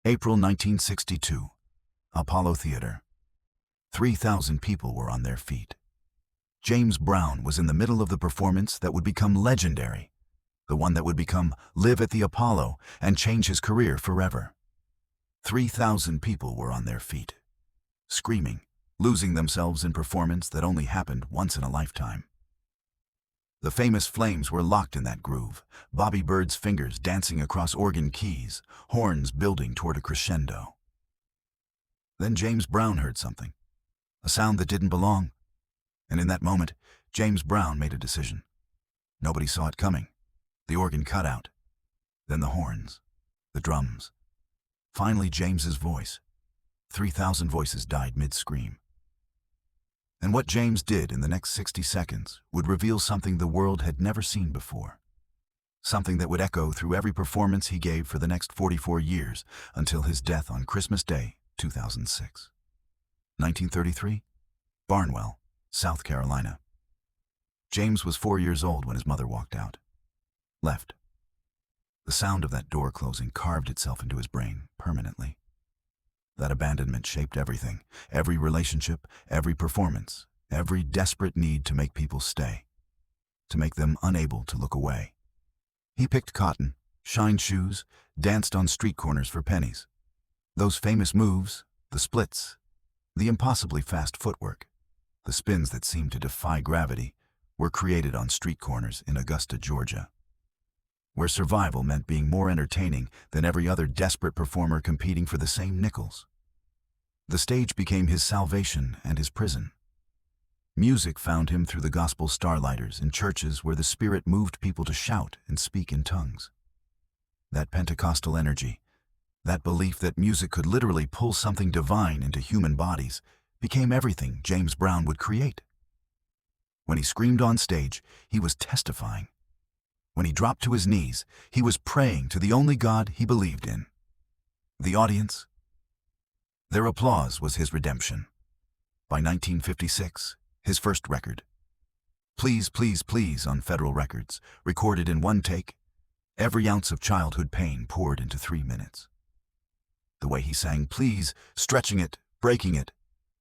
April 1962, Apollo Theater. 3,000 people were on their feet. James Brown was in the middle of the performance that would become legendary, the one that would become Live at the Apollo and change his career forever. 3,000 people were on their feet, screaming, losing themselves in performance that only happened once in a lifetime. The famous flames were locked in that groove, Bobby Bird's fingers dancing across organ keys, horns building toward a crescendo. Then James Brown heard something, a sound that didn't belong. And in that moment, James Brown made a decision. Nobody saw it coming. The organ cut out. Then the horns, the drums. Finally, James's voice. 3,000 voices died mid-scream. And what James did in the next 60 seconds would reveal something the world had never seen before. Something that would echo through every performance he gave for the next 44 years until his death on Christmas Day, 2006. 1933, Barnwell, South Carolina. James was 4 years old when his mother walked out. Left. The sound of that door closing carved itself into his brain permanently. That abandonment shaped everything, every relationship, every performance, every desperate need to make people stay, to make them unable to look away. He picked cotton, shined shoes, danced on street corners for pennies. Those famous moves, the splits, the impossibly fast footwork, the spins that seemed to defy gravity, were created on street corners in Augusta, Georgia, where survival meant being more entertaining than every other desperate performer competing for the same nickels. The stage became his salvation and his prison. Music found him through the gospel starlighters in churches where the Spirit moved people to shout and speak in tongues. That Pentecostal energy, that belief that music could literally pull something divine into human bodies, became everything James Brown would create. When he screamed on stage, he was testifying. When he dropped to his knees, he was praying to the only God he believed in. The audience? Their applause was his redemption. By 1956, his first record, Please, Please, Please on Federal Records, recorded in one take, every ounce of childhood pain poured into 3 minutes. The way he sang Please, stretching it, breaking it,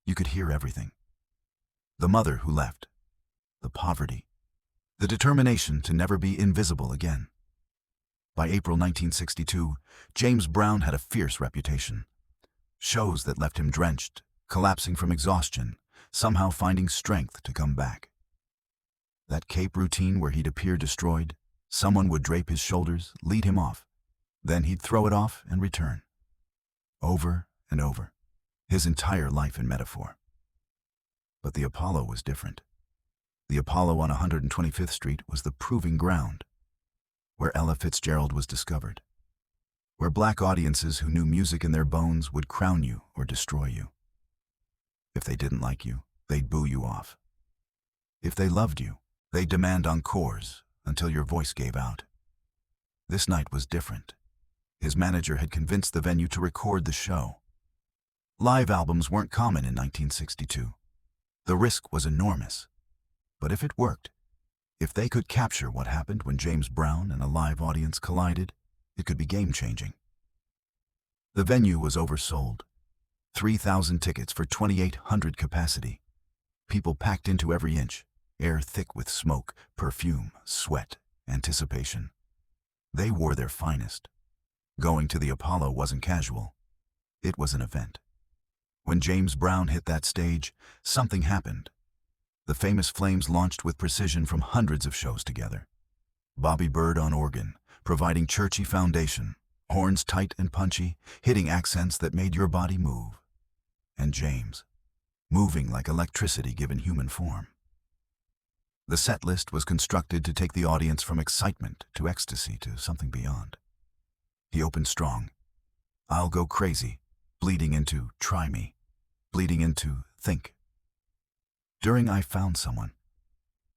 you could hear everything. The mother who left, the poverty, the determination to never be invisible again. By April 1962, James Brown had a fierce reputation. Shows that left him drenched, collapsing from exhaustion, somehow finding strength to come back. That Cape routine where he'd appear destroyed, someone would drape his shoulders, lead him off. Then he'd throw it off and return. Over and over, his entire life in metaphor. But the Apollo was different. The Apollo on 125th Street was the proving ground, where Ella Fitzgerald was discovered, where black audiences who knew music in their bones would crown you or destroy you. If they didn't like you, they'd boo you off. If they loved you, they'd demand encores until your voice gave out. This night was different. His manager had convinced the venue to record the show. Live albums weren't common in 1962. The risk was enormous. But if it worked, if they could capture what happened when James Brown and a live audience collided, it could be game-changing. The venue was oversold. 3,000 tickets for 2,800 capacity. People packed into every inch, air thick with smoke, perfume, sweat, anticipation. They wore their finest. Going to the Apollo wasn't casual. It was an event. When James Brown hit that stage, something happened. The famous flames launched with precision from hundreds of shows together. Bobby Bird on organ, providing churchy foundation, horns tight and punchy, hitting accents that made your body move. And James, moving like electricity given human form. The set list was constructed to take the audience from excitement to ecstasy to something beyond. He opened strong. I'll Go Crazy, bleeding into Try Me, bleeding into Think. During I Found Someone,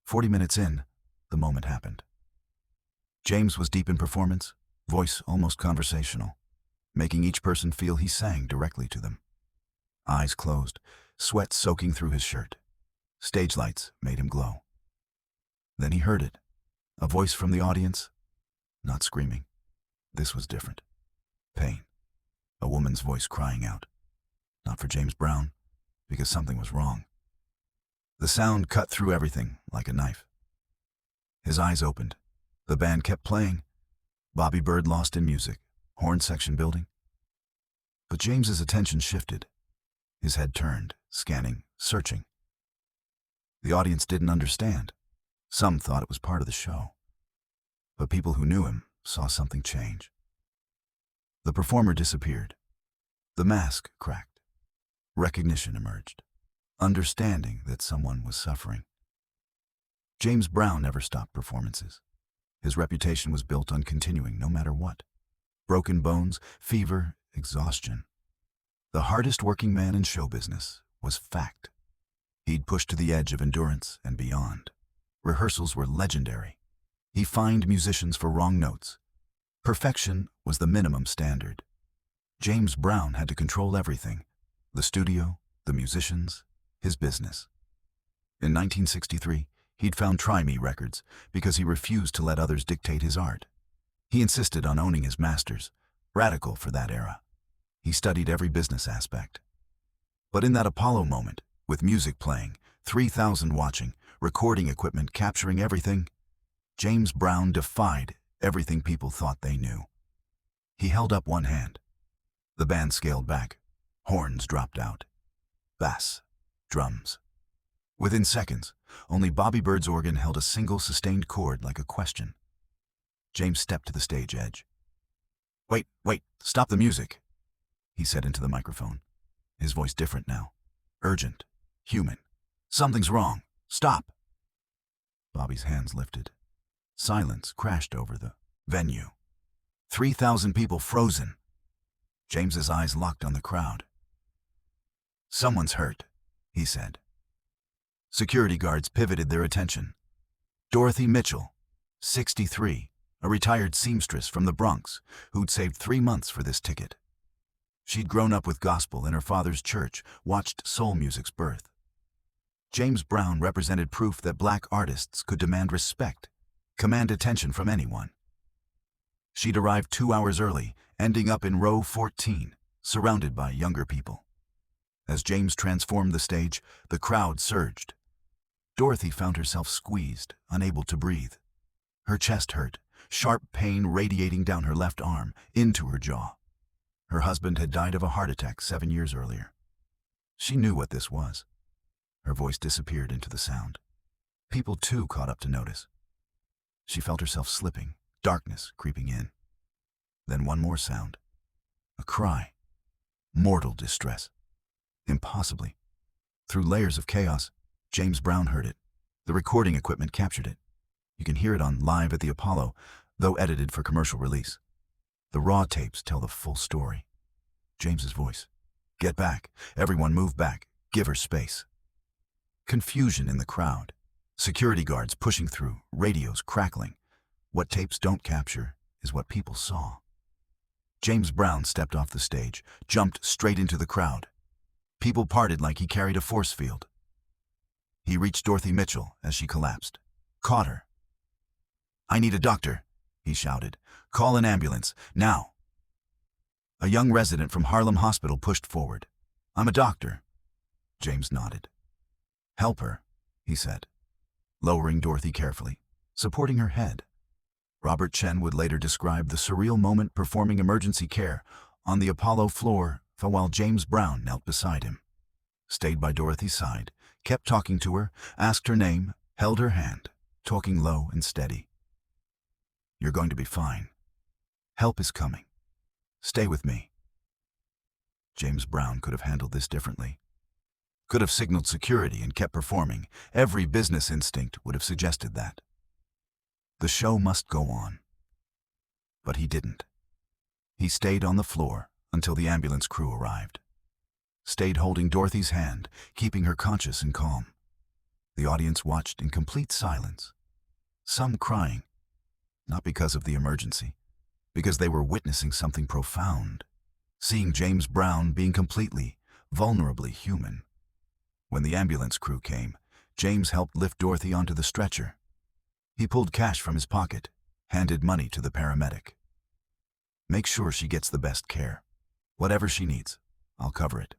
40 minutes in, the moment happened. James was deep in performance, voice almost conversational, making each person feel he sang directly to them. Eyes closed, sweat soaking through his shirt. Stage lights made him glow. Then he heard it, a voice from the audience, not screaming. This was different. Pain. A woman woman's voice crying out. Not for James Brown, because something was wrong. The sound cut through everything like a knife. His eyes opened. The band kept playing. Bobby Bird lost in music, horn section building. But James's attention shifted. His head turned, scanning, searching. The audience didn't understand. Some thought it was part of the show. But people who knew him saw something change. The performer disappeared. The mask cracked. Recognition emerged. Understanding that someone was suffering. James Brown never stopped performances. His reputation was built on continuing no matter what. Broken bones, fever, exhaustion. The hardest working man in show business was fact. He'd pushed to the edge of endurance and beyond. Rehearsals were legendary. He fined musicians for wrong notes. Perfection was the minimum standard. James Brown had to control everything: the studio, the musicians, his business. In 1963, he'd found Try Me Records because he refused to let others dictate his art. He insisted on owning his masters, radical for that era. He studied every business aspect. But in that Apollo moment, with music playing, 3,000 watching, recording equipment capturing everything, James Brown defied everything people thought they knew. He held up one hand. The band scaled back. Horns dropped out. Bass. Drums. Within seconds, only Bobby Bird's organ held a single sustained chord like a question. James stepped to the stage edge. Wait, stop the music," he said into the microphone, his voice different now. Urgent. Human. "Something's wrong. Stop." Bobby's hands lifted. Silence crashed over the venue. 3,000 people frozen. James's eyes locked on the crowd. "Someone's hurt," he said. Security guards pivoted their attention. Dorothy Mitchell, 63, a retired seamstress from the Bronx, who'd saved 3 months for this ticket. She'd grown up with gospel in her father's church, watched soul music's birth. James Brown represented proof that black artists could demand respect, command attention from anyone. She'd arrived 2 hours early, ending up in row 14, surrounded by younger people. As James transformed the stage, the crowd surged. Dorothy found herself squeezed, unable to breathe. Her chest hurt, sharp pain radiating down her left arm, into her jaw. Her husband had died of a heart attack 7 years earlier. She knew what this was. Her voice disappeared into the sound. People too caught up to notice. She felt herself slipping, darkness creeping in. Then one more sound. A cry. Mortal distress. Impossibly. Through layers of chaos, James Brown heard it. The recording equipment captured it. You can hear it on Live at the Apollo, though edited for commercial release. The raw tapes tell the full story. James's voice. "Get back. Everyone move back. Give her space." Confusion in the crowd. Security guards pushing through, radios crackling. What tapes don't capture is what people saw. James Brown stepped off the stage, jumped straight into the crowd. People parted like he carried a force field. He reached Dorothy Mitchell as she collapsed. Caught her. "I need a doctor," he shouted. "Call an ambulance, now." A young resident from Harlem Hospital pushed forward. "I'm a doctor." James nodded. "Help her," he said, lowering Dorothy carefully, supporting her head. Robert Chen would later describe the surreal moment performing emergency care on the Apollo floor while James Brown knelt beside him. Stayed by Dorothy's side, kept talking to her, asked her name, held her hand, talking low and steady. "You're going to be fine. Help is coming. Stay with me." James Brown could have handled this differently. Could have signaled security and kept performing. Every business instinct would have suggested that. The show must go on. But he didn't. He stayed on the floor until the ambulance crew arrived. Stayed holding Dorothy's hand, keeping her conscious and calm. The audience watched in complete silence. Some crying, not because of the emergency, because they were witnessing something profound, seeing James Brown being completely, vulnerably human. When the ambulance crew came, James helped lift Dorothy onto the stretcher. He pulled cash from his pocket, handed money to the paramedic. "Make sure she gets the best care. Whatever she needs, I'll cover it.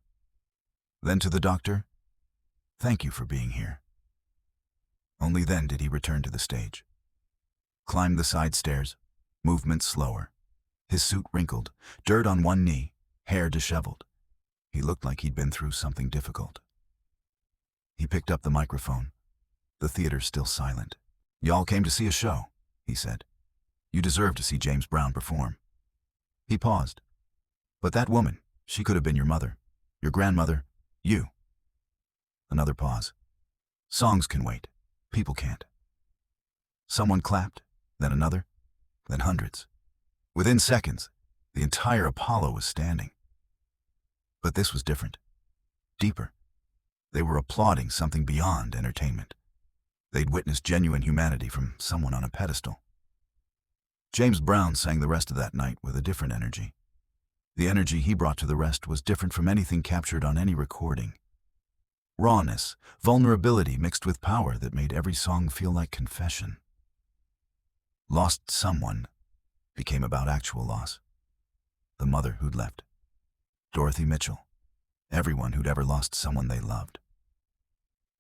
Then to the doctor, thank you for being here. Only then did he return to the stage. Climbed the side stairs, movement slower. His suit wrinkled, dirt on one knee, hair disheveled. He looked like he'd been through something difficult. He picked up the microphone. The theater still silent. Y'all came to see a show, he said. You deserve to see James Brown perform. He paused. But that woman, she could have been your mother, your grandmother, you. Another pause. Songs can wait. People can't. Someone clapped, then another, then hundreds. Within seconds, the entire Apollo was standing. But this was different. Deeper. They were applauding something beyond entertainment. They'd witnessed genuine humanity from someone on a pedestal. James Brown sang the rest of that night with a different energy. The energy he brought to the rest was different from anything captured on any recording. Rawness, vulnerability mixed with power that made every song feel like confession. Lost Someone became about actual loss. The mother who'd left. Dorothy Mitchell. Everyone who'd ever lost someone they loved.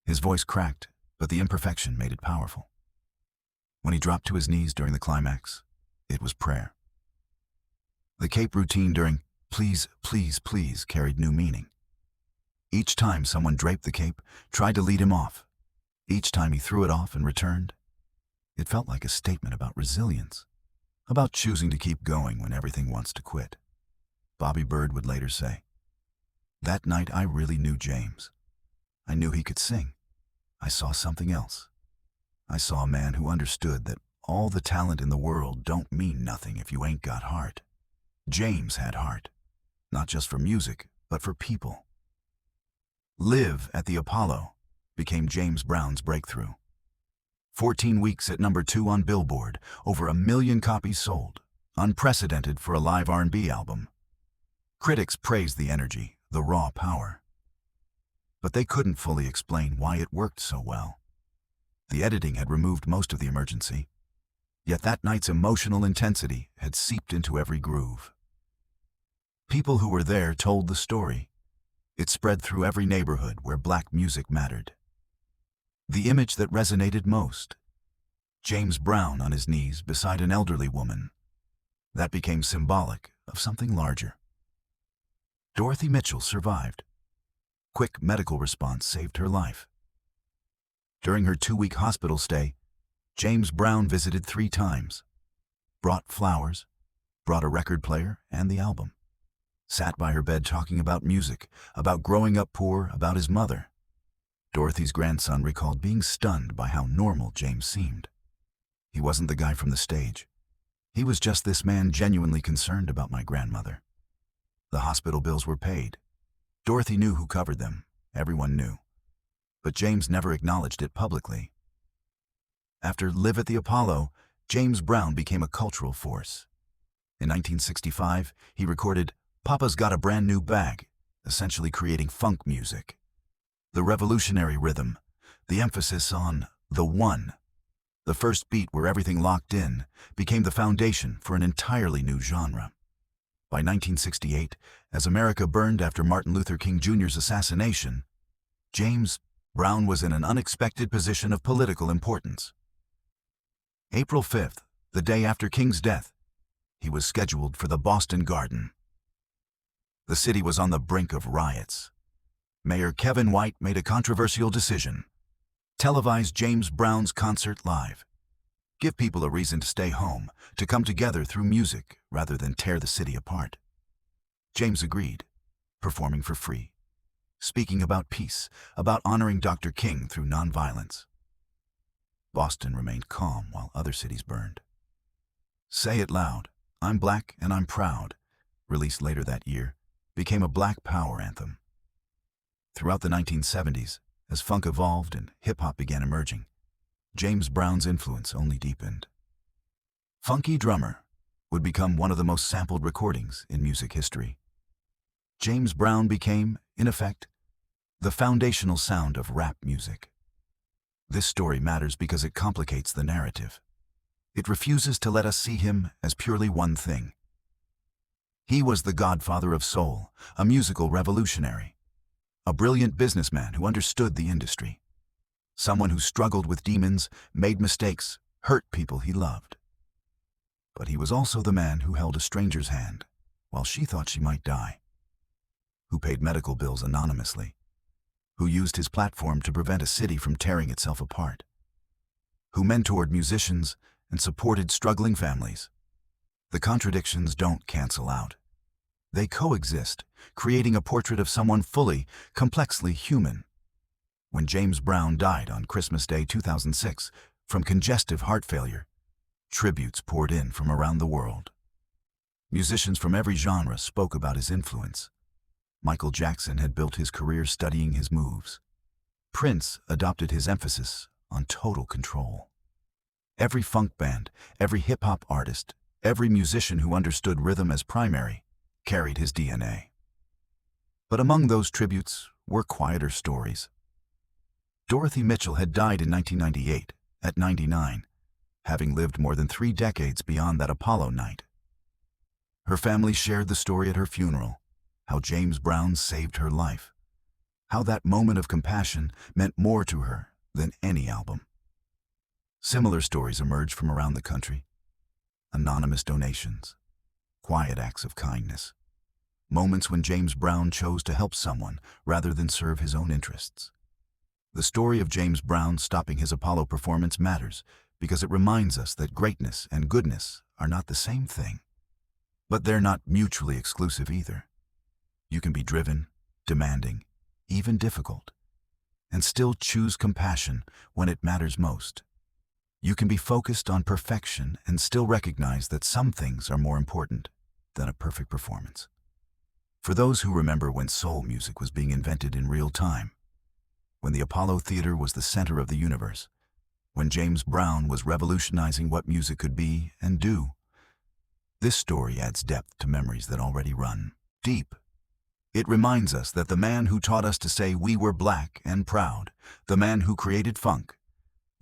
His voice cracked, but the imperfection made it powerful. When he dropped to his knees during the climax, it was prayer. The cape routine during Please, Please, Please carried new meaning. Each time someone draped the cape, tried to lead him off. Each time he threw it off and returned, it felt like a statement about resilience, about choosing to keep going when everything wants to quit. Bobby Bird would later say, "That night I really knew James. I knew he could sing. I saw something else. I saw a man who understood that all the talent in the world don't mean nothing if you ain't got heart." James had heart, not just for music, but for people. Live at the Apollo became James Brown's breakthrough. 14 weeks at #2 on Billboard, over 1 million copies sold, unprecedented for a live R&B album. Critics praised the energy, the raw power. But they couldn't fully explain why it worked so well. The editing had removed most of the emergency, yet that night's emotional intensity had seeped into every groove. People who were there told the story. It spread through every neighborhood where black music mattered. The image that resonated most, James Brown on his knees beside an elderly woman, that became symbolic of something larger. Dorothy Mitchell survived. Quick medical response saved her life. During her 2-week hospital stay, James Brown visited 3 times, brought flowers, brought a record player and the album, sat by her bed talking about music, about growing up poor, about his mother. Dorothy's grandson recalled being stunned by how normal James seemed. He wasn't the guy from the stage. He was just this man genuinely concerned about my grandmother. The hospital bills were paid. Dorothy knew who covered them. Everyone knew. But James never acknowledged it publicly. After Live at the Apollo, James Brown became a cultural force. In 1965, he recorded Papa's Got a Brand New Bag, essentially creating funk music. The revolutionary rhythm, the emphasis on the one, the first beat where everything locked in, became the foundation for an entirely new genre. By 1968, as America burned after Martin Luther King Jr.'s assassination, James Brown was in an unexpected position of political importance. April 5th, the day after King's death, he was scheduled for the Boston Garden. The city was on the brink of riots. Mayor Kevin White made a controversial decision: televise James Brown's concert live. Give people a reason to stay home, to come together through music rather than tear the city apart. James agreed, performing for free, speaking about peace, about honoring Dr. King through nonviolence. Boston remained calm while other cities burned. Say It Loud, I'm Black and I'm Proud, released later that year, became a Black Power anthem. Throughout the 1970s, as funk evolved and hip-hop began emerging, James Brown's influence only deepened. Funky Drummer would become one of the most sampled recordings in music history. James Brown became, in effect, the foundational sound of rap music. This story matters because it complicates the narrative. It refuses to let us see him as purely one thing. He was the godfather of soul, a musical revolutionary, a brilliant businessman who understood the industry, someone who struggled with demons, made mistakes, hurt people he loved. But he was also the man who held a stranger's hand while she thought she might die, who paid medical bills anonymously, who used his platform to prevent a city from tearing itself apart, who mentored musicians and supported struggling families. The contradictions don't cancel out. They coexist, creating a portrait of someone fully, complexly human. When James Brown died on Christmas Day 2006 from congestive heart failure, tributes poured in from around the world. Musicians from every genre spoke about his influence. Michael Jackson had built his career studying his moves. Prince adopted his emphasis on total control. Every funk band, every hip-hop artist, every musician who understood rhythm as primary carried his DNA. But among those tributes were quieter stories. Dorothy Mitchell had died in 1998, at 99, having lived more than 3 decades beyond that Apollo night. Her family shared the story at her funeral, how James Brown saved her life, how that moment of compassion meant more to her than any album. Similar stories emerged from around the country. Anonymous donations, quiet acts of kindness, moments when James Brown chose to help someone rather than serve his own interests. The story of James Brown stopping his Apollo performance matters because it reminds us that greatness and goodness are not the same thing. But they're not mutually exclusive either. You can be driven, demanding, even difficult, and still choose compassion when it matters most. You can be focused on perfection and still recognize that some things are more important than a perfect performance. For those who remember when soul music was being invented in real time, when the Apollo Theater was the center of the universe, when James Brown was revolutionizing what music could be and do, this story adds depth to memories that already run deep. It reminds us that the man who taught us to say we were black and proud, the man who created funk,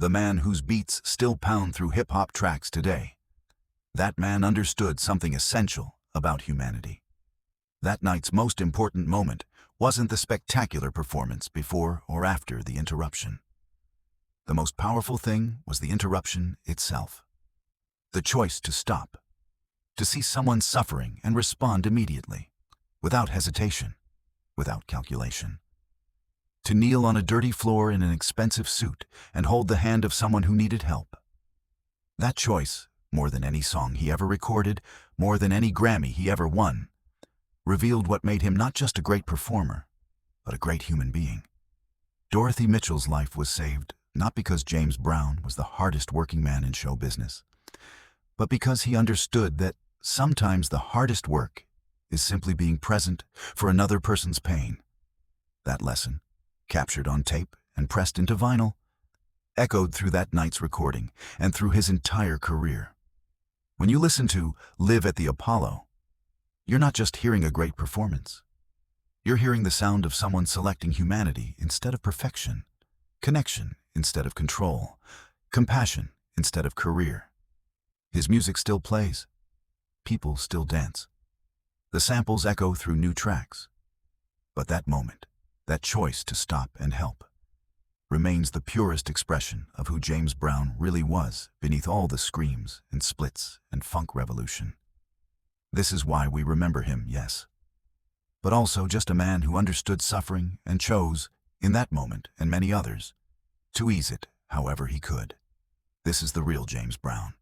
the man whose beats still pound through hip-hop tracks today, that man understood something essential about humanity. That night's most important moment wasn't the spectacular performance before or after the interruption. The most powerful thing was the interruption itself. The choice to stop, to see someone suffering and respond immediately, without hesitation, without calculation. To kneel on a dirty floor in an expensive suit and hold the hand of someone who needed help. That choice, more than any song he ever recorded, more than any Grammy he ever won, revealed what made him not just a great performer, but a great human being. Dorothy Mitchell's life was saved not because James Brown was the hardest working man in show business, but because he understood that sometimes the hardest work is simply being present for another person's pain. That lesson, captured on tape and pressed into vinyl, echoed through that night's recording and through his entire career. When you listen to Live at the Apollo, you're not just hearing a great performance. You're hearing the sound of someone selecting humanity instead of perfection, connection instead of control, compassion instead of career. His music still plays. People still dance. The samples echo through new tracks. But that moment, that choice to stop and help, remains the purest expression of who James Brown really was beneath all the screams and splits and funk revolution. This is why we remember him, yes, but also just a man who understood suffering and chose, in that moment and many others, to ease it however he could. This is the real James Brown.